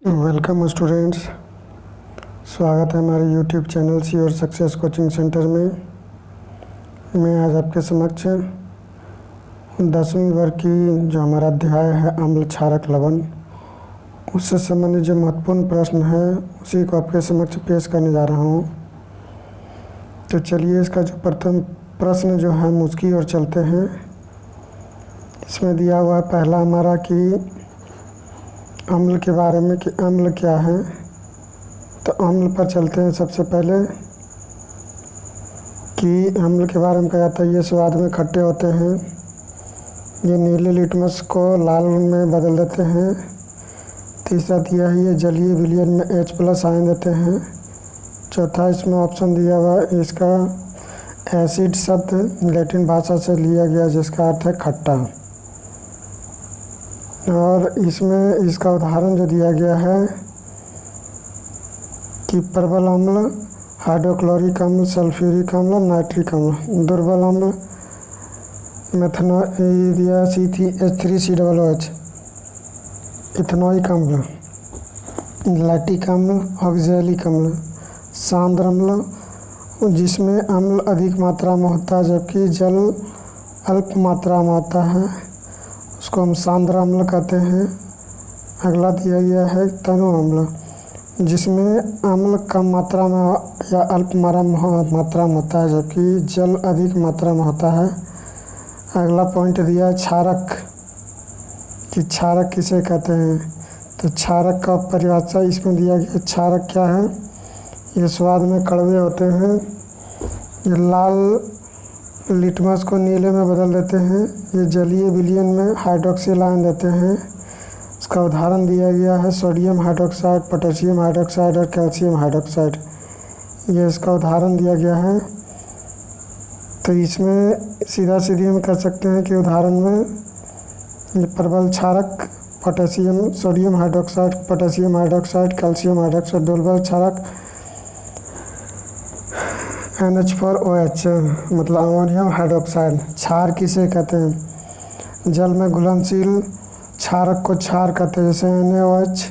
Welcome students, स्वागत है हमारे यूट्यूब चैनल सी और सक्सेस कोचिंग सेंटर में। मैं आज आपके समक्ष 10वीं वर्ग की जो हमारा अध्याय है अम्ल क्षारक लवण, उससे संबंधित जो महत्वपूर्ण प्रश्न है उसी को आपके समक्ष पेश करने जा रहा हूँ। तो चलिए इसका जो प्रथम प्रश्न जो है हम उसकी ओर चलते हैं। इसमें दिया हुआ है पहला हमारा कि अम्ल के बारे में कि अम्ल क्या है। तो अम्ल पर चलते हैं। सबसे पहले कि अम्ल के बारे में कहा जाता है ये स्वाद में खट्टे होते हैं, ये नीले लिटमस को लाल में बदल देते हैं। तीसरा दिया है ये जलीय विलयन में H+ आयन देते हैं। चौथा इसमें ऑप्शन दिया हुआ है इसका एसिड शब्द लैटिन भाषा से लिया गया जिसका अर्थ है खट्टा। और इसमें इसका उदाहरण जो दिया गया है कि प्रबल अम्ल हाइड्रोक्लोरिक अम्ल, सल्फ्यूरिक अम्ल, नाइट्रिक अम्ल। दुर्बल अम्ल मेथनोइरिया C3H3COOH, इथेनोइक अम्ल, लैक्टिक अम्ल, ऑक्जेलिक अम्ल। सांद्र अम्ल जिसमें अम्ल अधिक मात्रा में होता है जबकि जल अल्प मात्रा में होता है, उसको हम सांद्र अम्ल कहते हैं। अगला दिया गया है तनु अम्ल जिसमें अम्ल कम मात्रा में या अल्प मात्रा में होता है जबकि जल अधिक मात्रा में होता है। अगला पॉइंट दिया है क्षारक कि क्षारक किसे कहते हैं। तो क्षारक का परिभाषा इसमें दिया गया। क्षारक क्या है? ये स्वाद में कड़वे होते हैं, ये लाल लिटमस को नीले में बदल देते हैं, ये जलीय विलयन में हाइड्रोक्सिल आयन देते हैं। इसका उदाहरण दिया गया है सोडियम हाइड्रोक्साइड, पोटेशियम हाइड्रोक्साइड और कैल्शियम हाइड्रोक्साइड। ये इसका उदाहरण दिया गया है। तो इसमें सीधा सीधी हम कह सकते हैं कि उदाहरण में ये प्रबल क्षारक potassium, sodium hydroxide, potassium hydroxide, calcium hydroxide. दुर्बल क्षारक NH4OH मतलब अमोनियम हाइड्रोक्साइड। क्षार किसे कहते हैं? जल में घुलनशील क्षारक को क्षार कहते हैं, जैसे NaOH,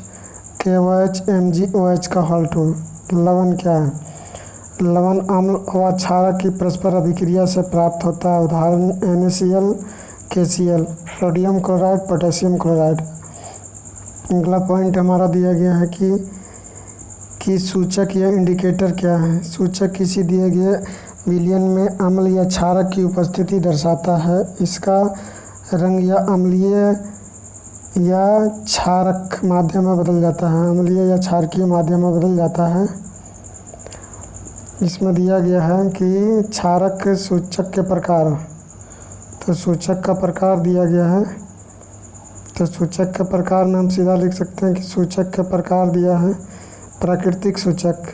KOH, MgOH का होल 2। लवण क्या है? लवण अम्ल व क्षारक की परस्पर अभिक्रिया से प्राप्त होता है। उदाहरण NaCl, KCl, sodium chloride, potassium chloride. अगला पॉइंट हमारा दिया गया है कि सूचक या इंडिकेटर क्या है। सूचक किसी दिए गए विलयन में अम्ल या क्षारक की उपस्थिति दर्शाता है। इसका रंग या अम्लीय या क्षारक माध्यम में बदल जाता है, अम्लीय या क्षारकीय माध्यम में बदल जाता है। इसमें दिया गया है कि क्षारक सूचक के प्रकार। तो सूचक का प्रकार दिया गया है। तो सूचक के प्रकार में हम सीधा लिख सकते हैं कि सूचक के प्रकार दिया है। प्राकृतिक सूचक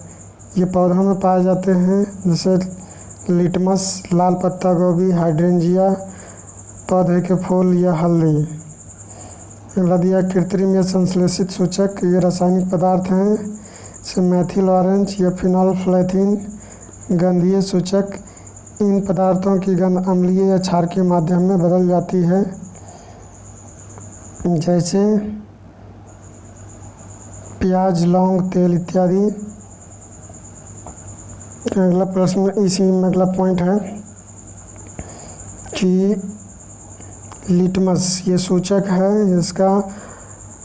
ये पौधों में पाए जाते हैं, जैसे लिटमस, लाल पत्ता गोभी, हाइड्रेंजिया, पौधे के फूल या हल्दी। अगला दिया कृत्रिम या संश्लेषित सूचक, ये रासायनिक पदार्थ हैं, जैसे मैथिल ऑरेंज या फिनोल्फ्थेलिन। गंधीय सूचक, इन पदार्थों की गंध अम्लीय या क्षार के माध्यम में बदल जाती है, जैसे प्याज, लौंग, तेल इत्यादि। अगला प्रश्न इसी में अगला पॉइंट है कि लिटमस ये सूचक है जिसका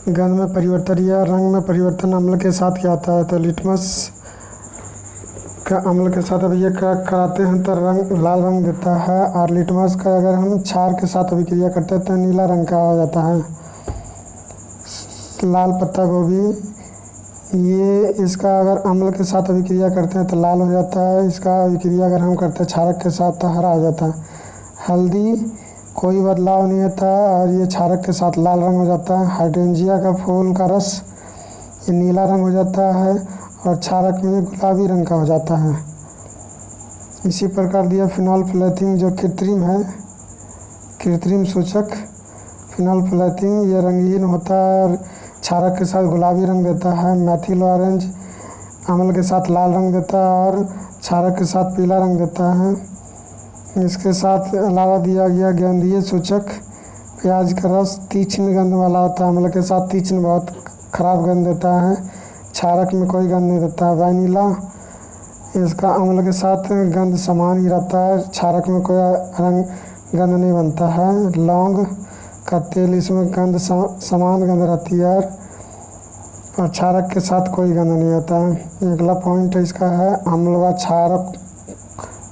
गंध में परिवर्तन या रंग में परिवर्तन अम्ल के साथ क्या आता है। तो लिटमस का अम्ल के साथ अब ये कराते हैं तो रंग लाल रंग देता है, और लिटमस का अगर हम क्षार के साथ अभिक्रिया करते हैं तो नीला रंग का हो जाता है। लाल पत्ता गोभी ये इसका अगर अम्ल के साथ अभिक्रिया करते हैं तो लाल हो जाता है, इसका अभिक्रिया अगर हम करते हैं क्षारक के साथ तो हरा हो जाता है। हल्दी कोई बदलाव नहीं होता और ये क्षारक के साथ लाल रंग हो जाता है। हाइड्रेंजिया का फूल का रस ये नीला रंग हो जाता है और क्षारक में गुलाबी रंग का हो जाता है। इसी प्रकार दिया फिनोल्फ्थेलिन जो कृत्रिम है, कृत्रिम सूचक। फिनोल्फ्थेलिन ये रंगीन होता है और क्षारक के साथ गुलाबी रंग देता है। मैथिल ऑरेंज अम्ल के साथ लाल रंग देता है और क्षारक के साथ पीला रंग देता है। इसके साथ अलावा दिया गया गंधीय सूचक, प्याज का रस तीक्ष्ण गंध वाला होता है, अम्ल के साथ तीक्ष्ण बहुत खराब गंध देता है, क्षारक में कोई गंध नहीं देता है। वैनिला इसका अम्ल के साथ गंध समान ही रहता है, क्षारक में कोई रंग गंध नहीं बनता है। लौंग का तेल, इसमें गंध समान गंध रहती है और क्षारक के साथ कोई गंध नहीं होता है। अगला पॉइंट इसका है अम्ल व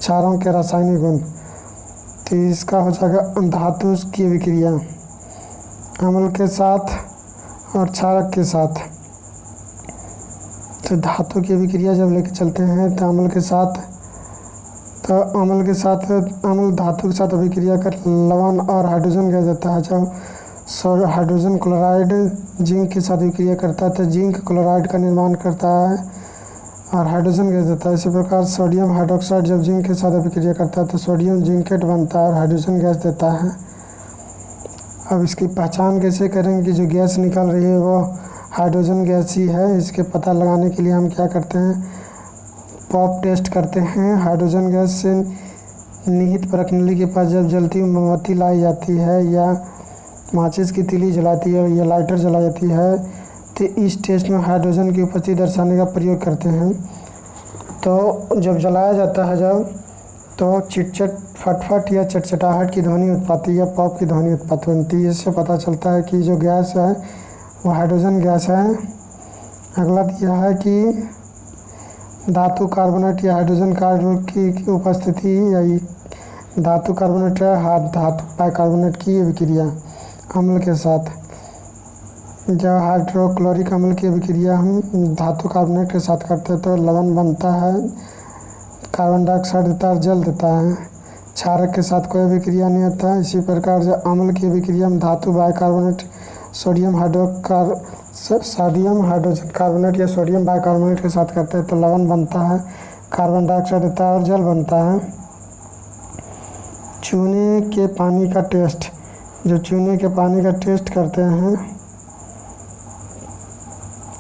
क्षारों के रासायनिक गुण। तो इसका हो जाएगा धातु की अभिक्रिया अम्ल के साथ और क्षारक के साथ। तो धातु की अभिक्रिया जब लेके चलते हैं तो अम्ल के साथ अम्ल धातु के साथ अभिक्रिया कर लवण और हाइड्रोजन गैस देता है। जब हाइड्रोजन क्लोराइड जिंक के साथ अभिक्रिया करता है तो जिंक क्लोराइड का निर्माण करता है और हाइड्रोजन गैस देता है। इसी प्रकार सोडियम हाइड्रोक्साइड जब जिंक के साथ अभिक्रिया करता है तो सोडियम जिंकेट बनता है और हाइड्रोजन गैस देता है। अब इसकी पहचान कैसे करेंगे कि जो गैस निकल रही है वो हाइड्रोजन गैस ही है। इसके पता लगाने के लिए हम क्या करते हैं, पॉप टेस्ट करते हैं। हाइड्रोजन गैस से निहित परखनली के पास जब जलती मोमबत्ती लाई जाती है या माचिस की तीली जलाती है या लाइटर जलाई जाती है तो इस टेस्ट में हाइड्रोजन की उपस्थिति दर्शाने का प्रयोग करते हैं। तो जब जलाया जाता है तो चिटचट फटफट या चटचटाहट की ध्वनि उत्पत्ति या पॉप की ध्वनि उत्पत्ति बनती है। इससे पता चलता है कि जो गैस है वो हाइड्रोजन गैस है। अगला दिया है कि धातु कार्बोनेट या हाइड्रोजन कार्बोनेट की उपस्थिति या धातु कार्बोनेट या धातु बाइकार्बोनेट की अभिक्रिया अम्ल के साथ। जब हाइड्रोक्लोरिक अम्ल की अभिक्रिया हम धातु कार्बोनेट के साथ करते हैं तो लवण बनता है, कार्बन डाइऑक्साइड देता है, जल देता है। क्षारक के साथ कोई अभिक्रिया नहीं होता है। इसी प्रकार जब अम्ल की अभिक्रिया हम धातु बाइकार्बोनेट सोडियम हाइड्रोजन कार्बोनेट या सोडियम बाइकार्बोनेट के साथ करते हैं तो लवण बनता है, कार्बन डाइऑक्साइड देता है और जल बनता है। चूने के पानी का टेस्ट। जो चूने के पानी का टेस्ट करते हैं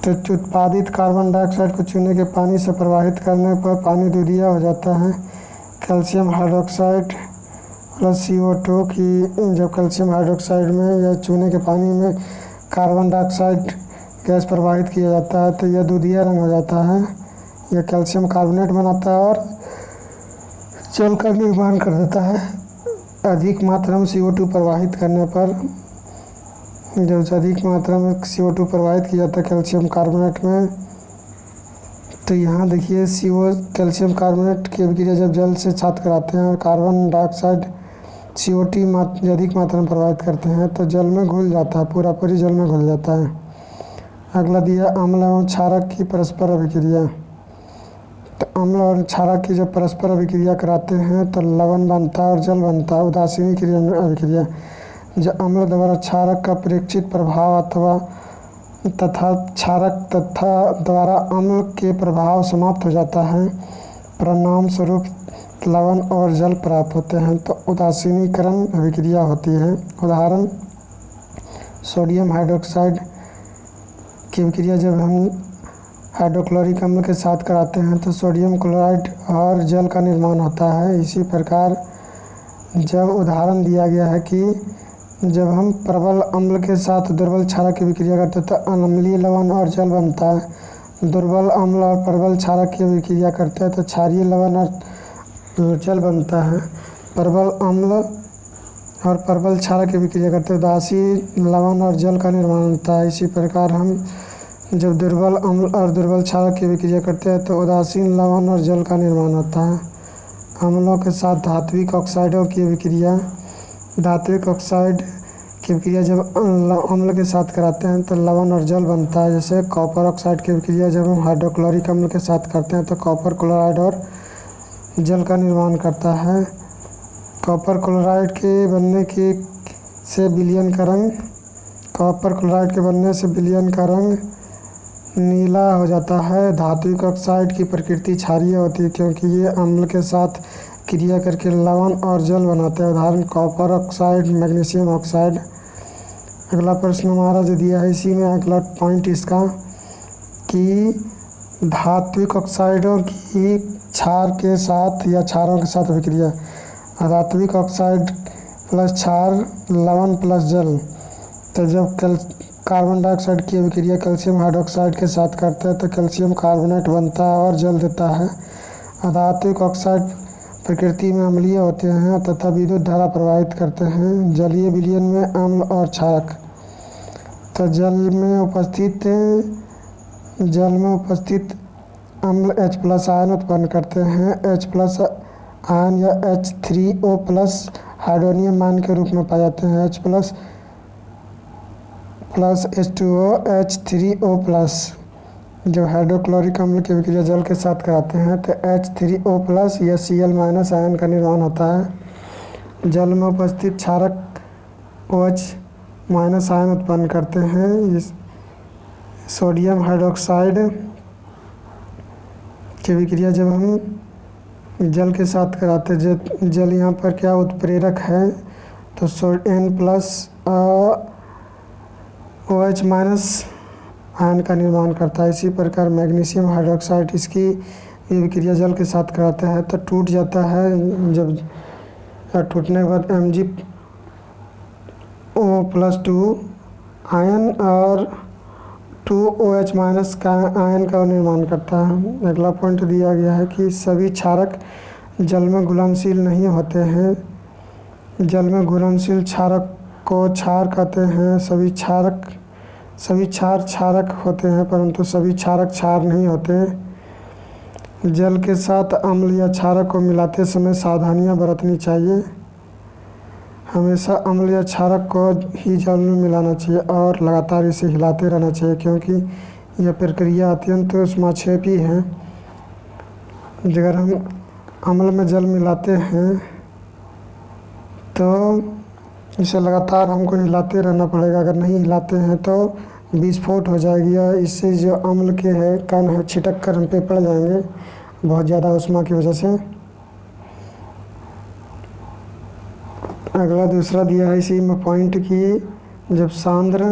तो उत्पादित कार्बन डाइऑक्साइड को चूने के पानी से प्रवाहित करने पर पानी दूधिया हो जाता है। कैल्शियम हाइड्रोक्साइड प्लस CO2 की जब कैल्शियम हाइड्रोक्साइड में या चूने के पानी में कार्बन डाइऑक्साइड गैस प्रवाहित किया जाता है तो यह दूधिया रंग हो जाता है। यह कैल्शियम कार्बोनेट बनाता है और जल का निर्माण कर देता है। अधिक मात्रा में CO2 प्रवाहित करने पर जब अधिक मात्रा में CO2 प्रवाहित किया जाता है कैल्शियम कार्बोनेट में तो यहाँ देखिए कैल्शियम कार्बोनेट की अभिक्रिया जब जल से छात कराते हैं और कार्बन डाइऑक्साइड CO2 अधिक मात्रा में प्रवाहित करते हैं तो जल में घुल जाता है, पूरी जल में घुल जाता है। अगला दिया अम्ल एवं क्षारक की परस्पर अभिक्रिया। तो अम्ल और क्षारक की जब परस्पर अभिक्रिया कराते हैं तो लवण बनता है और जल बनता है। उदासीनी क्रिया में अभिक्रिया जब अम्ल द्वारा क्षारक का प्रेक्षित प्रभाव तथा क्षारक द्वारा अम्ल के प्रभाव समाप्त हो जाता है, परिणाम स्वरूप लवण और जल प्राप्त होते हैं तो उदासीनीकरण अभिक्रिया होती है। उदाहरण सोडियम हाइड्रोक्साइड की अभिक्रिया जब हम हाइड्रोक्लोरिक अम्ल के साथ कराते हैं तो सोडियम क्लोराइड और जल का निर्माण होता है। इसी प्रकार जब उदाहरण दिया गया है कि जब हम प्रबल अम्ल के साथ दुर्बल क्षारक की अभिक्रिया करते हैं तो अम्लीय लवण और जल बनता है। दुर्बल अम्ल और प्रबल क्षारक की अभिक्रिया करते हैं तो क्षारीय लवण और जल बनता है। प्रबल अम्ल और प्रबल क्षारक की अभिक्रिया करते हैं उदासीन लवण और जल का निर्माण होता है। इसी प्रकार हम जब दुर्बल अम्ल और दुर्बल क्षारक की अभिक्रिया करते हैं तो उदासीन लवण और जल का निर्माण होता है। अम्लों के साथ धात्विक ऑक्साइडों की अभिक्रिया। धात्विक ऑक्साइड की अभिक्रिया जब अम्ल के साथ कराते हैं तो लवण और जल बनता है। जैसे कॉपर ऑक्साइड की अभिक्रिया जब हम हाइड्रोक्लोरिक अम्ल के साथ करते हैं तो कॉपर क्लोराइड और जल का निर्माण करता है। कॉपर क्लोराइड के बनने से विलयन का रंग कॉपर क्लोराइड के बनने से विलयन का रंग नीला हो जाता है। धात्विक ऑक्साइड की प्रकृति क्षारीय होती है क्योंकि ये अम्ल के साथ क्रिया करके लवण और जल बनाते हैं। उदाहरण कॉपर ऑक्साइड, मैग्नीशियम ऑक्साइड। अगला प्रश्न हमारा जो दिया है इसी में अगला पॉइंट इसका कि धात्विक ऑक्साइडों की क्षार के साथ या क्षारों के साथ अभिक्रिया। धात्विक ऑक्साइड प्लस क्षार लवण प्लस जल। तो जब कार्बन डाइऑक्साइड की अभिक्रिया कैल्शियम हाइड्रोक्साइड के साथ करते हैं तो कैल्शियम कार्बोनेट बनता है और जल देता है। अधात्विक ऑक्साइड प्रकृति में अम्लीय होते हैं तथा विद्युत धारा प्रवाहित करते हैं। जलीय विलयन में अम्ल और क्षारक तो जल में उपस्थित अम्ल H+ आयन उत्पन्न करते हैं। H+ आयन या H3O+ हाइड्रोनियम आयन के रूप में पाए जाते हैं। H+ H2O H3O+ जब हाइड्रोक्लोरिक अम्ल की अभिक्रिया जल के साथ कराते हैं तो H3O+ या Cl- आयन का निर्माण होता है। जल में उपस्थित क्षारक OH- आयन उत्पन्न करते हैं। सोडियम हाइड्रोक्साइड की अभिक्रिया जब हम जल के साथ कराते हैं, जल यहाँ पर क्या उत्प्रेरक है तो OH- आयन का निर्माण करता है। इसी प्रकार मैग्नीशियम हाइड्रोक्साइड इसकी अभिक्रिया जल के साथ कराते हैं तो टूट जाता है। जब टूटने के बाद MgO+2 आयन और 2OH- का आयन का निर्माण करता है। अगला पॉइंट दिया गया है कि सभी क्षारक जल में घुलनशील नहीं होते हैं। जल में घुलनशील क्षारक को क्षार कहते हैं। सभी क्षार क्षारक होते हैं परंतु सभी क्षारक क्षार नहीं होते। जल के साथ अम्ल या क्षारक को मिलाते समय सावधानियां बरतनी चाहिए। हमेशा अम्ल या क्षारक को ही जल में मिलाना चाहिए और लगातार इसे हिलाते रहना चाहिए क्योंकि यह प्रक्रिया अत्यंत ऊष्माक्षेपी है। अगर हम अम्ल में जल मिलाते हैं तो इसे लगातार हमको हिलाते रहना पड़ेगा। अगर नहीं हिलाते हैं तो विस्फोट हो जाएगी और इससे जो अम्ल के है कण है छिटक कर हम पे पड़ जाएंगे बहुत ज़्यादा ऊष्मा की वजह से। अगला दूसरा दिया है इसी में पॉइंट की जब सांद्र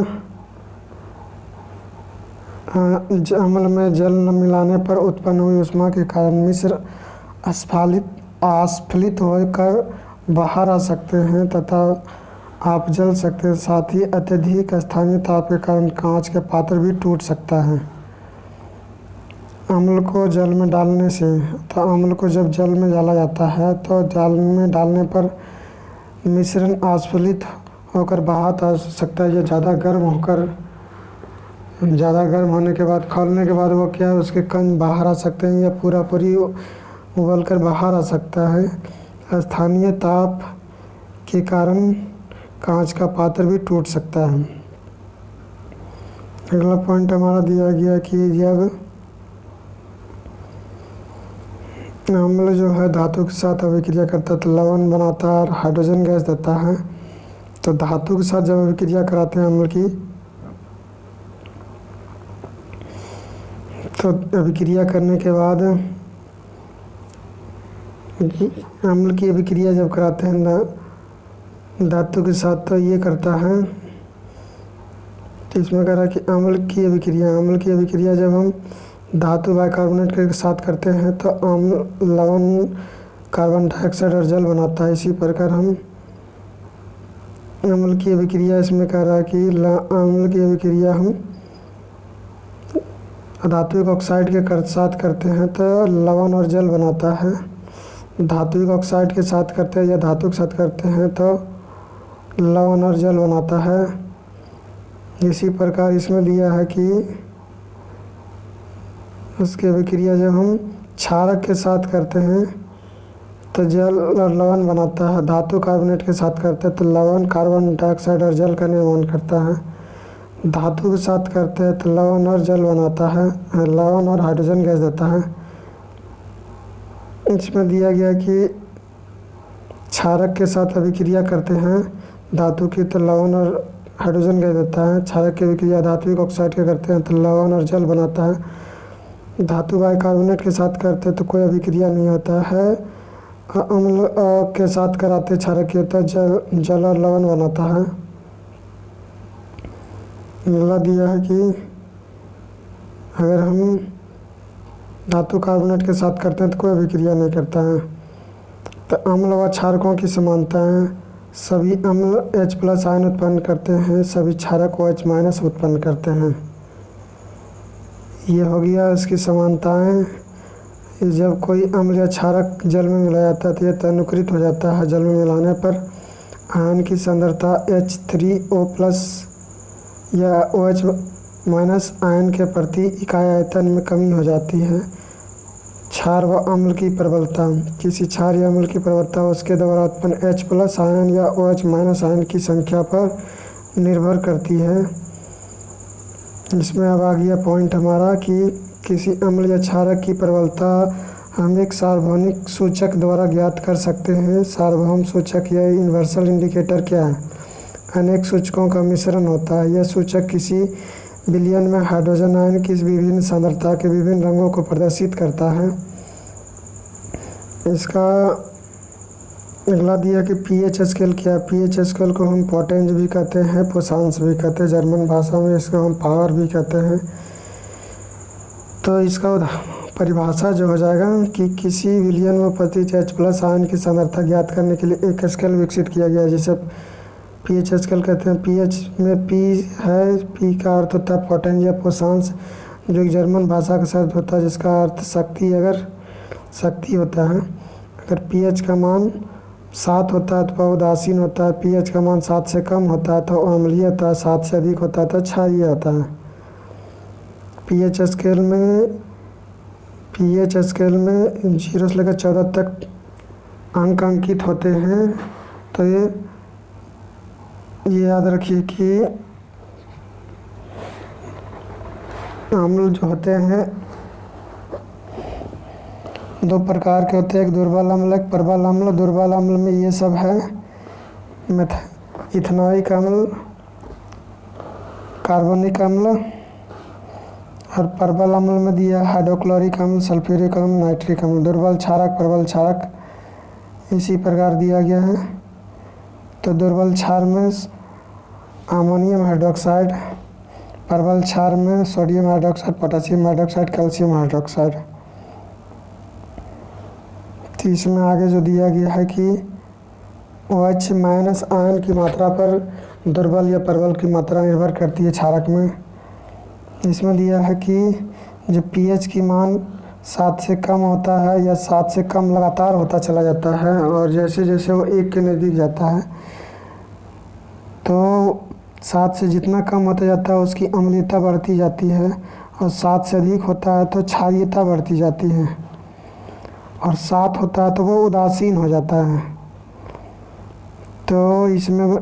अम्ल में जल न मिलाने पर उत्पन्न हुई ऊष्मा के कारण मिश्र आस्फलित होकर बाहर आ सकते हैं तथा आप जल सकते हैं। साथ ही अत्यधिक स्थानीय ताप के कारण कांच के पात्र भी टूट सकता है। अम्ल को जल में डालने से तो अम्ल को जब जल में डाला जाता है तो जल में डालने पर मिश्रण आस्फलित होकर बाहर आ सकता है या ज़्यादा गर्म होने के बाद खौलने के बाद वो क्या है उसके कण बाहर आ सकते हैं या पूरी उबल कर बाहर आ सकता है। स्थानीय ताप के कारण कांच का पात्र भी टूट सकता है। अगला पॉइंट हमारा दिया गया कि जब अम्ल जो है धातु के साथ अभिक्रिया करता है तो लवण बनाता है और हाइड्रोजन गैस देता है। तो धातु के साथ जब अभिक्रिया कराते हैं अम्ल की तो अभिक्रिया करने के बाद अम्ल की अभिक्रिया जब कराते हैं धातु के साथ तो ये करता है तो इसमें कह रहा है कि अम्ल की अभिक्रिया जब हम धातु बाइकार्बोनेट के साथ करते हैं तो अम्ल लवण कार्बन डाइऑक्साइड और जल बनाता है। इसी प्रकार हम अम्ल की अभिक्रिया इसमें कह रहा है कि अम्ल की अभिक्रिया हम धात्विक ऑक्साइड के साथ करते हैं तो लवण और जल बनाता है। धात्विक ऑक्साइड के साथ करते हैं या धातु के साथ करते हैं तो लवण और जल बनाता है। इसी प्रकार इसमें दिया है कि उसकी अभिक्रिया जब हम क्षारक के साथ करते हैं तो जल और लवण बनाता है। धातु कार्बोनेट के साथ करते हैं तो लवण कार्बन डाइऑक्साइड और जल का निर्माण करता है। धातु के साथ करते हैं तो लवण और जल बनाता है, लवण और हाइड्रोजन गैस देता है। इसमें दिया गया कि क्षारक के साथ अभिक्रिया करते हैं धातु की तो लवण और हाइड्रोजन गैस देता है। क्षारक की अभिक्रिया धात्विक ऑक्साइड के करते हैं तो लवण और जल बनाता है। धातु बाइकार्बोनेट के साथ करते हैं तो कोई अभिक्रिया नहीं होता है। अम्ल के साथ कराते क्षारक के तो जल और लवण बनाता है। अगला दिया है कि अगर हम धातु कार्बोनेट के साथ करते हैं तो कोई अभिक्रिया नहीं करता है। तो अम्ल व क्षारकों की समानताएं सभी अम्ल H+ आयन उत्पन्न करते हैं, सभी क्षारक OH- उत्पन्न करते हैं। ये हो गया इसकी समानताएं। जब कोई अम्ल या क्षारक जल में मिलाया जाता है तो यह तनुकृत हो जाता है। जल में मिलाने पर आयन की सांद्रता H3O+ या OH- आयन के प्रति इकाई आयतन में कमी हो जाती है। क्षार व अम्ल की प्रबलता। किसी क्षार या अम्ल की प्रबलता उसके द्वारा उत्पन्न H+ आयन या OH- आयन की संख्या पर निर्भर करती है। इसमें अब आ गया पॉइंट हमारा कि किसी अम्ल या क्षारक की प्रबलता हम एक सार्वभौमिक सूचक द्वारा ज्ञात कर सकते हैं। सार्वभौम सूचक या यूनिवर्सल इंडिकेटर क्या है? अनेक सूचकों का मिश्रण होता है। यह सूचक किसी विलयन में हाइड्रोजन आयन की विभिन्न सांद्रता के विभिन्न रंगों को प्रदर्शित करता है। इसका अगला दिया कि pH स्केल क्या है? pH स्केल को हम पोटेंज भी कहते हैं, पोसांस भी कहते हैं, जर्मन भाषा में इसको हम पावर भी कहते हैं। तो इसका परिभाषा जो हो जाएगा कि किसी विलयन में उपस्थित H+ आयन की सांद्रता ज्ञात करने के लिए एक स्केल विकसित किया गया है जिसे pH स्केल कहते हैं। pH में P है, P का अर्थ होता है पोटेंज या पोसांस, जो एक जर्मन भाषा का शब्द होता है जिसका अर्थ शक्ति होता है। अगर pH का मान 7 होता है तो उदासीन होता है, pH का मान 7 से कम होता है तो अम्लीय होता है, 7 से अधिक होता है तो क्षारीय होता है। pH स्केल में 0 से लेकर 14 तक अंक अंकित होते हैं। तो ये याद रखिए कि अम्ल जो होते हैं 2 प्रकार के होते हैं, एक दुर्बल अम्ल, एक प्रबल अम्ल। दुर्बल अम्ल में ये सब है इथेनॉइक अम्ल, कार्बोनिक अम्ल, और प्रबल अम्ल में दिया हाइड्रोक्लोरिक अम्ल, सल्फ्यूरिक अम्ल, नाइट्रिक अम्ल। दुर्बल क्षारक, प्रबल क्षारक इसी प्रकार दिया गया है। तो दुर्बल क्षार में अमोनियम हाइड्रोक्साइड, प्रबल क्षार में sodium hydroxide, potassium hydroxide, calcium hydroxide. तो इसमें आगे जो दिया गया है कि OH- आयन की मात्रा पर दुर्बल या प्रबल की मात्रा निर्भर करती है क्षारक में। इसमें दिया है कि जब pH की मान 7 से कम होता है या 7 से कम लगातार होता चला जाता है और जैसे जैसे वो 1 के नज़दीक जाता है तो 7 से जितना कम होता जाता है उसकी अम्लीयता बढ़ती जाती है, और 7 से अधिक होता है तो क्षारीयता बढ़ती जाती है, और 7 होता है तो वो उदासीन हो जाता है। तो इसमें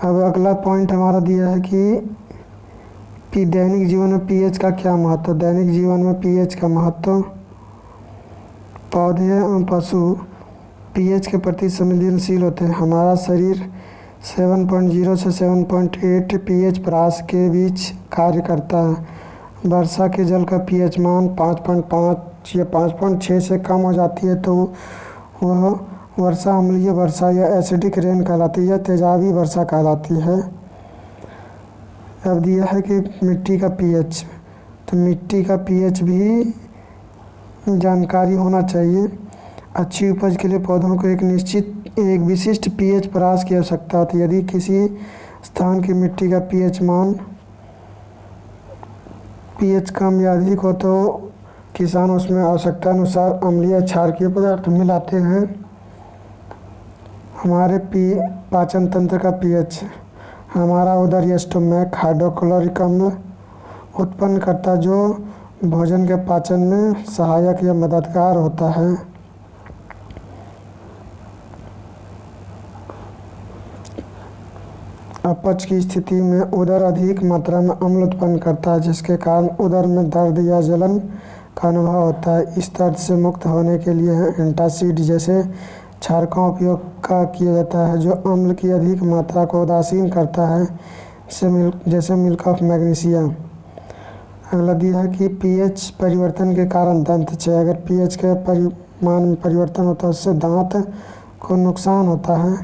अब अगला पॉइंट हमारा दिया है कि दैनिक जीवन में pH का क्या महत्व। दैनिक जीवन में pH का महत्व, पौधे एवं पशु pH के प्रति संवेदनशील होते हैं। हमारा शरीर 7.0 से 7.8 pH परास के बीच कार्य करता है। वर्षा के जल का pH मान 5.5 या 5.6 से कम हो जाती है तो वह वर्षा अम्लीय वर्षा या एसिडिक रेन कहलाती है या तेजाबी वर्षा कहलाती है। अब दिया है कि मिट्टी का pH, तो मिट्टी का pH भी जानकारी होना चाहिए। अच्छी उपज के लिए पौधों को एक विशिष्ट pH परास की आवश्यकता होती है। यदि किसी स्थान की मिट्टी का pH कम या अधिक हो तो किसान उसमें आवश्यकता अनुसार अम्लीय क्षारकीय पदार्थ मिलाते हैं। हमारे पाचन तंत्र का pH, हमारा उदर स्टोमैक हाइड्रोक्लोरिक अम्ल उत्पन्न करता जो भोजन के पाचन में सहायक या मददगार होता है। अपच की स्थिति में उदर अधिक मात्रा में अम्ल उत्पन्न करता है जिसके कारण उदर में दर्द या जलन का अनुभव होता है। इस दर्द से मुक्त होने के लिए एंटासिड जैसे क्षारकों का उपयोग किया जाता है जो अम्ल की अधिक मात्रा को उदासीन करता है, जैसे मिल्क ऑफ मैग्नीशिया। अगला दिया है कि pH परिवर्तन के कारण दंत क्षय। अगर pH के परिमाण में परिवर्तन होता है उससे दांत को नुकसान होता है।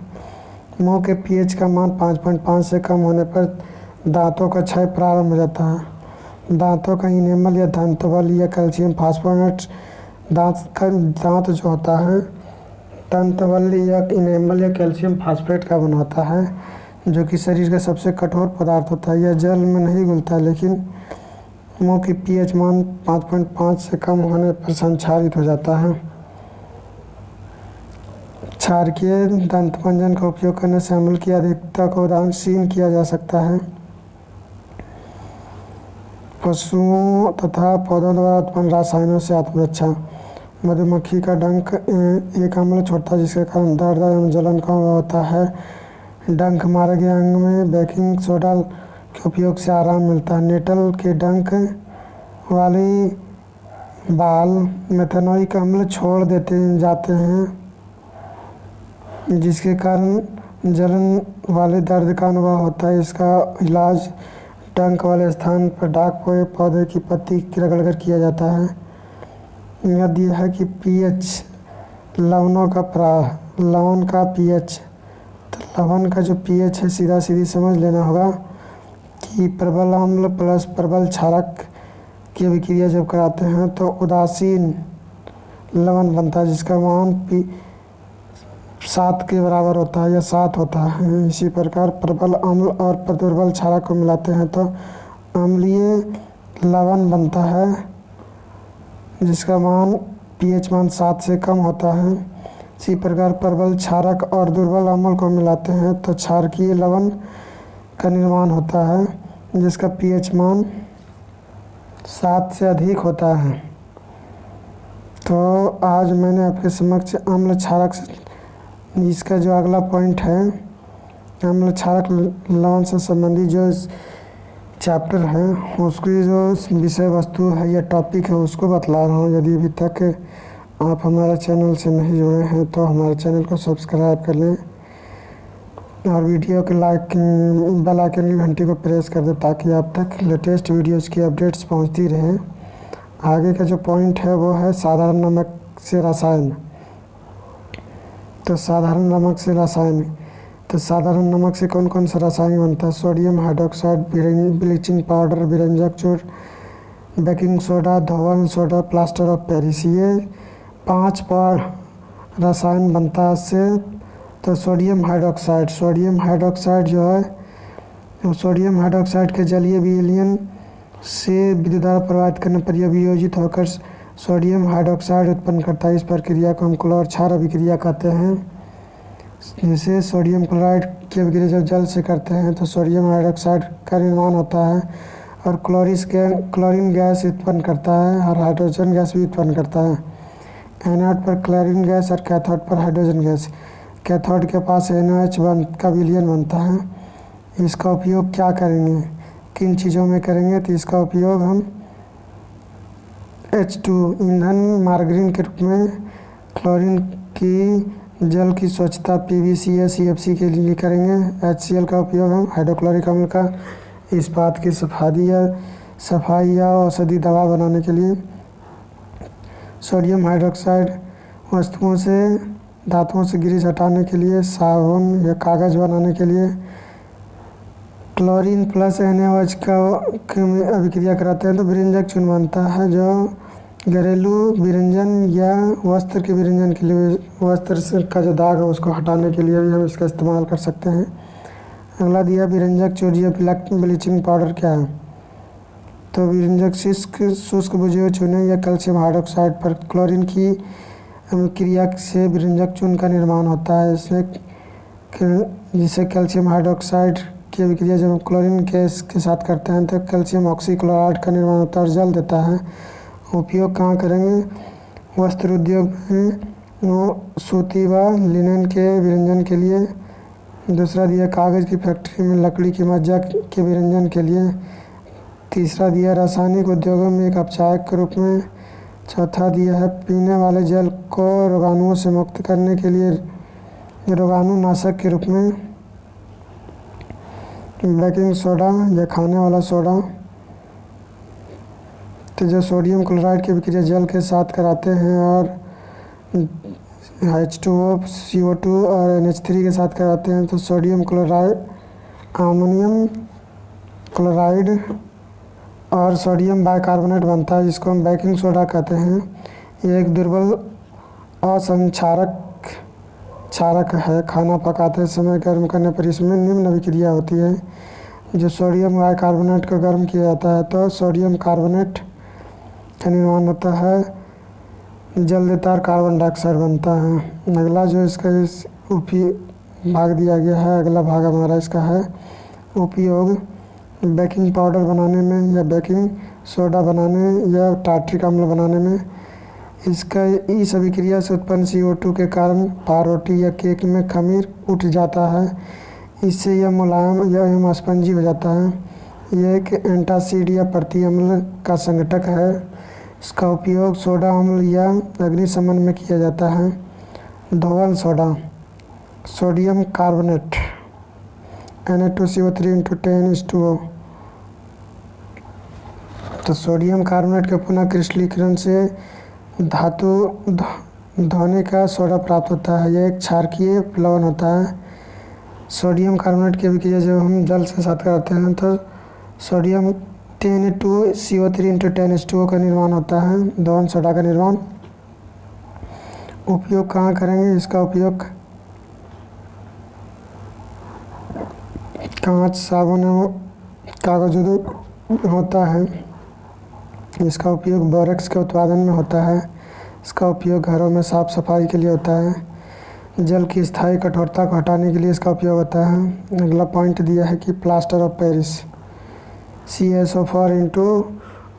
मुंह के pH का मान 5.5 से कम होने पर दांतों का क्षय प्रारंभ हो जाता है। दांतों का इनेमल या दंत बल या कैल्शियम फास्फोनेट दांत जो होता है तंतुबल्ली या इनेमल या कैल्शियम फास्फेट का बना होता है, जो कि शरीर का सबसे कठोर पदार्थ होता है। यह जल में नहीं घुलता, लेकिन मुंह की पीएच मान 5.5 से कम होने पर संक्षारित हो जाता है। क्षारकीय दंतमंजन का उपयोग करने से अम्ल की अधिकता को उदासीन किया जा सकता है। पशुओं तथा पौधों द्वारा उत्पन्न रसायनों से आत्मरक्षा। मधुमक्खी का डंक एक अम्ल छोड़ता है, जिसके कारण दर्द एवं जलन का अनुभव होता है। डंक मारे गए अंग में बेकिंग सोडा के उपयोग से आराम मिलता है। नेटल के डंक वाली बाल मेथेनोइक अम्ल छोड़ जाते हैं, जिसके कारण जलन वाले दर्द का अनुभव होता है। इसका इलाज डंक वाले स्थान पर डाक हुए पौधे की पत्ती रगड़कर किया जाता है। यह दिया है कि पीएच लवणों का लवण का पीएच, तो लवण का जो पीएच है सीधा सीधी समझ लेना होगा कि प्रबल अम्ल प्लस प्रबल क्षारक की अभिक्रिया जब कराते हैं तो उदासीन लवण बनता है, जिसका मान 7 के बराबर होता है या 7 होता है। इसी प्रकार प्रबल अम्ल और दुर्बल क्षारक को मिलाते हैं तो अम्लीय लवण बनता है, जिसका मान पीएच मान 7 से कम होता है। इसी प्रकार प्रबल क्षारक और दुर्बल अम्ल को मिलाते हैं तो क्षारकीय लवण का निर्माण होता है, जिसका पीएच मान 7 से अधिक होता है। तो आज मैंने आपके समक्ष अम्ल क्षारक इसका जो अगला पॉइंट है, अम्ल क्षारक लवण से संबंधित जो चैप्टर है उसकी जो विषय वस्तु है या टॉपिक है उसको बतला रहा हूँ। यदि अभी तक आप हमारे चैनल से नहीं जुड़े हैं तो हमारे चैनल को सब्सक्राइब कर लें और वीडियो के बेल आइकन की घंटी को प्रेस कर दें, ताकि आप तक लेटेस्ट वीडियोज़ की अपडेट्स पहुँचती रहे। आगे का जो पॉइंट है वो है साधारण नमक से रसायन। तो साधारण नमक से रसायन, तो साधारण नमक से कौन कौन सा रसायन बनता है? सोडियम हाइड्रोक्साइड, ब्लीचिंग पाउडर, विरंजक चूर, बेकिंग सोडा, धोवन सोडा, प्लास्टर ऑफ पेरिस, ये 5 रसायन बनता है इससे। तो सोडियम हाइड्रोक्साइड जो है, सोडियम हाइड्रोक्साइड के जलीय विलयन से विद्युत धारा प्रवाहित करने पर यह वियोजित होकर सोडियम हाइड्रोक्साइड उत्पन्न करता है। इस प्रक्रिया को हम क्लोर क्षार अभिक्रिया कहते हैं। जैसे सोडियम क्लोराइड की अभिक्रिया जब जल से करते हैं तो सोडियम हाइड्रोक्साइड का निर्माण होता है और क्लोरीन गैस उत्पन्न करता है और हाइड्रोजन गैस भी उत्पन्न करता है। एनोड पर क्लोरीन गैस और कैथोड पर हाइड्रोजन गैस। कैथोड के पास NOH का विलयन बनता है। इसका उपयोग क्या करेंगे, किन चीज़ों में करेंगे? तो इसका उपयोग हम H2 ईंधन मार्गरीन के रूप में, क्लोरीन की जल की स्वच्छता PVC या CFC के लिए करेंगे। HCl का उपयोग हम हाइड्रोक्लोरिक अम्ल का इस्पात की सफाई या औषधि दवा बनाने के लिए। सोडियम हाइड्रोक्साइड वस्तुओं से, धातुओं से ग्रीस हटाने के लिए, साबुन या कागज़ बनाने के लिए। क्लोरीन प्लस NaOH का अभिक्रिया कराते हैं तो विरंजक चूर्ण बनता है, जो घरेलू विरंजन या वस्त्र के विरंजन के लिए, वस्त्र का जो दाग है उसको हटाने के लिए भी हम इसका इस्तेमाल कर सकते हैं। अगला दिया विरंजक चूर्ण या ब्लीचिंग पाउडर क्या है? तो विरंजक शुष्क बुझे हुए चूने या कैल्शियम हाइड्रोक्साइड पर क्लोरीन की क्रिया से विरंजक चूर्ण का निर्माण होता है। जिसे कैल्शियम हाइड्रोक्साइड की अभिक्रिया जब क्लोरीन गैस के साथ करते हैं तो कैल्शियम ऑक्सीक्लोराइड का निर्माण होता है और जल देता है। उपयोग कहाँ करेंगे? वस्त्र उद्योग में, सूती व लिनन के विरंजन के लिए। दूसरा दिया कागज़ की फैक्ट्री में लकड़ी की मज्जा के विरंजन के लिए। तीसरा दिया रासायनिक उद्योगों में एक अपचायक के रूप में। चौथा दिया है पीने वाले जल को रोगाणुओं से मुक्त करने के लिए रोगाणुनाशक के रूप में। बेकिंग सोडा या खाने वाला सोडा, तो जो सोडियम क्लोराइड की अभिक्रिया जल के साथ कराते हैं और H2O, CO2 और NH3 के साथ कराते हैं तो सोडियम क्लोराइड, अमोनियम क्लोराइड और सोडियम बाइकार्बोनेट बनता है, जिसको हम बेकिंग सोडा कहते हैं। ये एक दुर्बल असंक्षारक क्षारक है। खाना पकाते समय गर्म करने पर इसमें निम्न अभिक्रिया होती है। जो सोडियम बाइकार्बोनेट को गर्म किया जाता है तो सोडियम कार्बोनेट का निर्माण होता है, जलदेतर कार्बन डाइऑक्साइड बनता है। अगला जो इसका भाग दिया गया है, अगला भाग हमारा इसका है उपयोग बेकिंग पाउडर बनाने में या बेकिंग सोडा बनाने या टार्ट्रिक अम्ल बनाने में। इसका इस अभिक्रिया से उत्पन्न CO2 के कारण पावरोटी या केक में खमीर उठ जाता है। इससे यह मुलायम या एवं स्पंजी हो जाता है। यह एक एंटासिड या प्रति अम्ल का संघटक है। इसका उपयोग सोडा अम्ल या अग्निशमन में किया जाता है। धोवन soda sodium carbonate Na2CO3 × 10:2O। तो सोडियम कार्बोनेट के पुनः क्रिस्टलीकरण से धातु धोने का सोडा प्राप्त होता है। यह एक क्षारकीय प्लवन होता है। सोडियम कार्बोनेट की अभिक्रिया जब हम जल के साथ करते हैं तो सोडियम Na2CO3 × 10:2O का निर्माण होता है, धोवन सोडा का निर्माण। उपयोग कहाँ करेंगे? इसका उपयोग कांच, साबुन एवं कागज उद्योग होता है। इसका उपयोग बोरेक्स के उत्पादन में होता है। इसका उपयोग घरों में साफ सफाई के लिए होता है। जल की स्थायी कठोरता को हटाने के लिए इसका उपयोग होता है। अगला पॉइंट दिया है कि plaster of Paris CaSO4 ×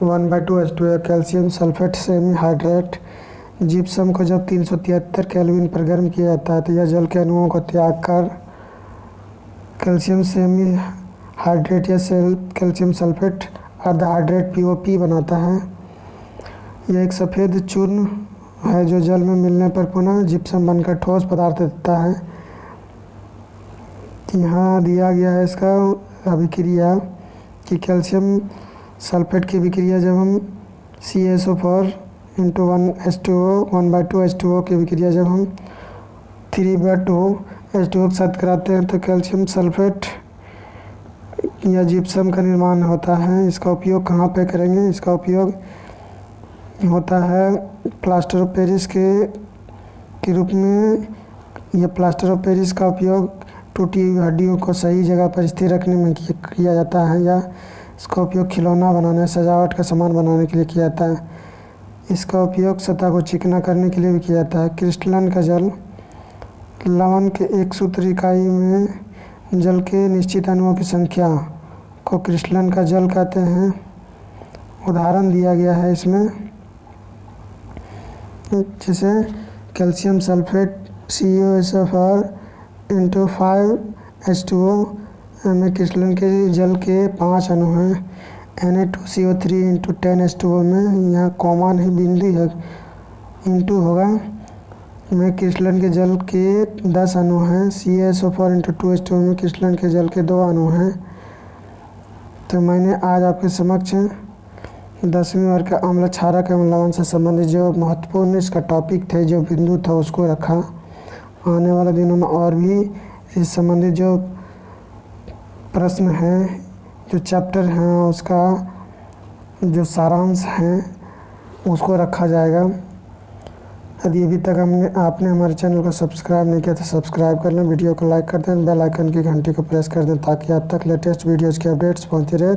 1/2H2O calcium sulphate semi hydrate. Gypsum को जब 373 केल्विन पर गर्म किया जाता है तो यह जल के अणुओं को त्याग कर कैल्शियम सेमी हाइड्रेट या कैल्शियम सल्फेट अर्धहाइड्रेट POP बनाता है। यह एक सफ़ेद चूर्ण है जो जल में मिलने पर पुनः जिप्सम बनकर ठोस पदार्थ देता है। यहाँ दिया गया है इसका अभिक्रिया कि कैल्शियम सल्फेट की अभिक्रिया जब हम CaSO4 × 1/2H2O की अभिक्रिया जब हम 3/2H2O के साथ कराते हैं तो कैल्शियम सल्फेट या जिप्सम का निर्माण होता है। इसका उपयोग कहाँ पे करेंगे? इसका उपयोग होता है प्लास्टर ऑफ पेरिस के रूप में। यह प्लास्टर ऑफ पेरिस का उपयोग टूटी हुई हड्डियों को सही जगह पर स्थिर रखने में किया जाता है, या इसका उपयोग खिलौना बनाने, सजावट का सामान बनाने के लिए किया जाता है। इसका उपयोग सतह को चिकना करने के लिए भी किया जाता है। क्रिस्टलन का जल लवण के एक सूत्र इकाई में जल के निश्चित अणुओं की संख्या को क्रिस्टलन का जल कहते हैं। उदाहरण दिया गया है इसमें, जैसे कैल्शियम सल्फेट CaSO4 × 5H2O में क्रिस्टलन के जल के 5 अणु हैं। Na2CO3 × 10H2O में यहाँ कॉमा नहीं बिंदु है, इंटू होगा, में क्रिस्टलन के जल के 10 अणु हैं। CaSO4 × 2H2O में क्रिस्टलन के जल के 2 अणु हैं। तो मैंने आज आपके समक्ष 10वीं वर्ग का अम्ल क्षारक एवं लवण से संबंधित जो महत्वपूर्ण इसका टॉपिक थे, जो बिंदु था, उसको रखा। आने वाले दिनों में और भी इस संबंधित जो प्रश्न हैं, जो चैप्टर हैं, उसका जो सारांश हैं उसको रखा जाएगा। यदि अभी तक आपने हमारे चैनल को सब्सक्राइब नहीं किया तो सब्सक्राइब कर लें, वीडियो को लाइक कर दें, बेल आइकन की घंटी को प्रेस कर दें ताकि आप तक लेटेस्ट वीडियोज़ की अपडेट्स पहुँचती रहे।